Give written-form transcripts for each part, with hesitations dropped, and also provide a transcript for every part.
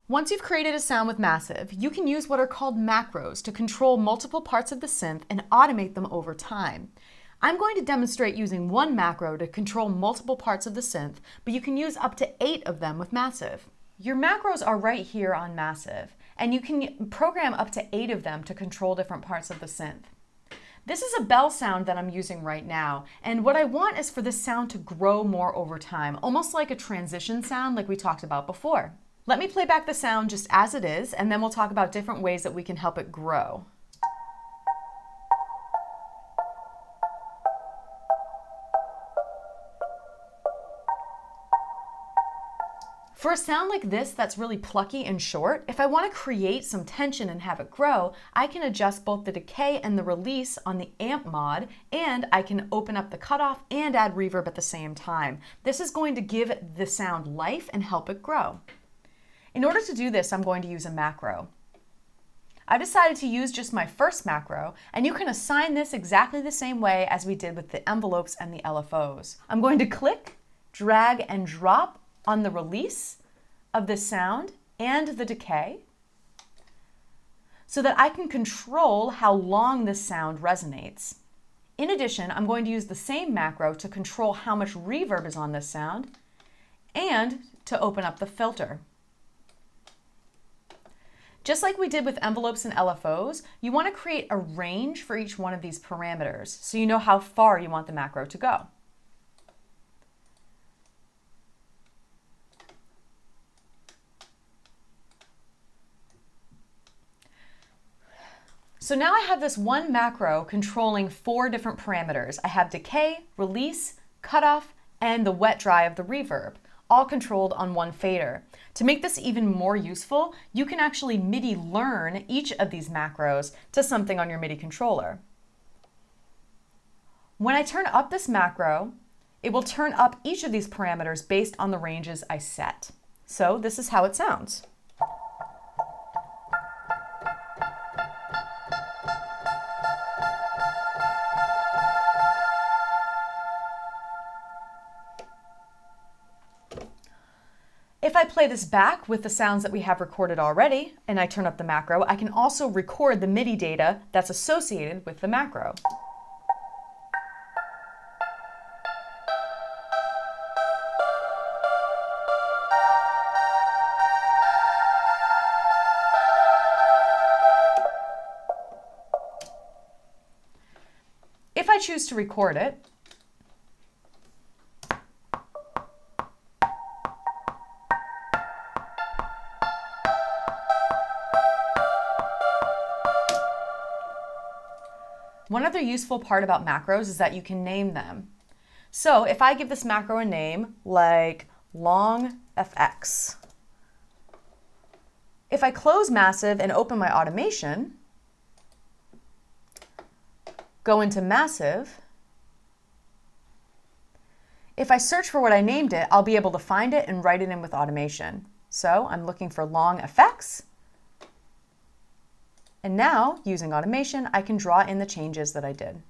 Once you've created a sound with Massive, you can use what are called macros to control multiple parts of the synth and automate them over time. I'm going to demonstrate using one macro to control multiple parts of the synth, but you can use up to 8 of them with Massive. Your macros are right here on Massive, and you can program up to 8 of them to control different parts of the synth. This is a bell sound that I'm using right now, and what I want is for this sound to grow more over time, almost like a transition sound like we talked about before. Let me play back the sound just as it is, and then we'll talk about different ways that we can help it grow. For a sound like this that's really plucky and short, if I want to create some tension and have it grow, I can adjust both the decay and the release on the amp mod, and I can open up the cutoff and add reverb at the same time. This is going to give the sound life and help it grow. In order to do this, I'm going to use a macro. I've decided to use just my first macro, and you can assign this exactly the same way as we did with the envelopes and the LFOs. I'm going to click, drag, and drop on the release of the sound and the decay so that I can control how long this sound resonates. In addition, I'm going to use the same macro to control how much reverb is on this sound and to open up the filter. Just like we did with envelopes and LFOs, you want to create a range for each one of these parameters so you know how far you want the macro to go. So now I have this one macro controlling 4 different parameters. I have decay, release, cutoff, and the wet dry of the reverb, all controlled on one fader. To make this even more useful, you can actually MIDI learn each of these macros to something on your MIDI controller. When I turn up this macro, it will turn up each of these parameters based on the ranges I set. So this is how it sounds. If I play this back with the sounds that we have recorded already, and I turn up the macro, I can also record the MIDI data that's associated with the macro. If I choose to record it, one other useful part about macros is that you can name them. So if I give this macro a name like long FX, if I close Massive and open my automation, go into Massive, if I search for what I named it, I'll be able to find it and write it in with automation. So I'm looking for long FX. And now, using automation, I can draw in the changes that I did.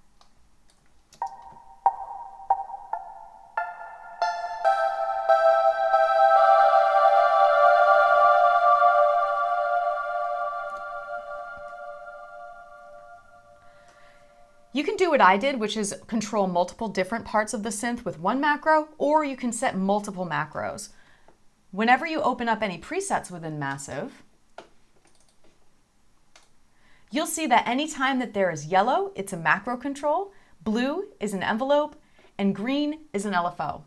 You can do what I did, which is control multiple different parts of the synth with one macro, or you can set multiple macros. Whenever you open up any presets within Massive, you'll see that anytime that there is yellow, it's a macro control, blue is an envelope, and green is an LFO.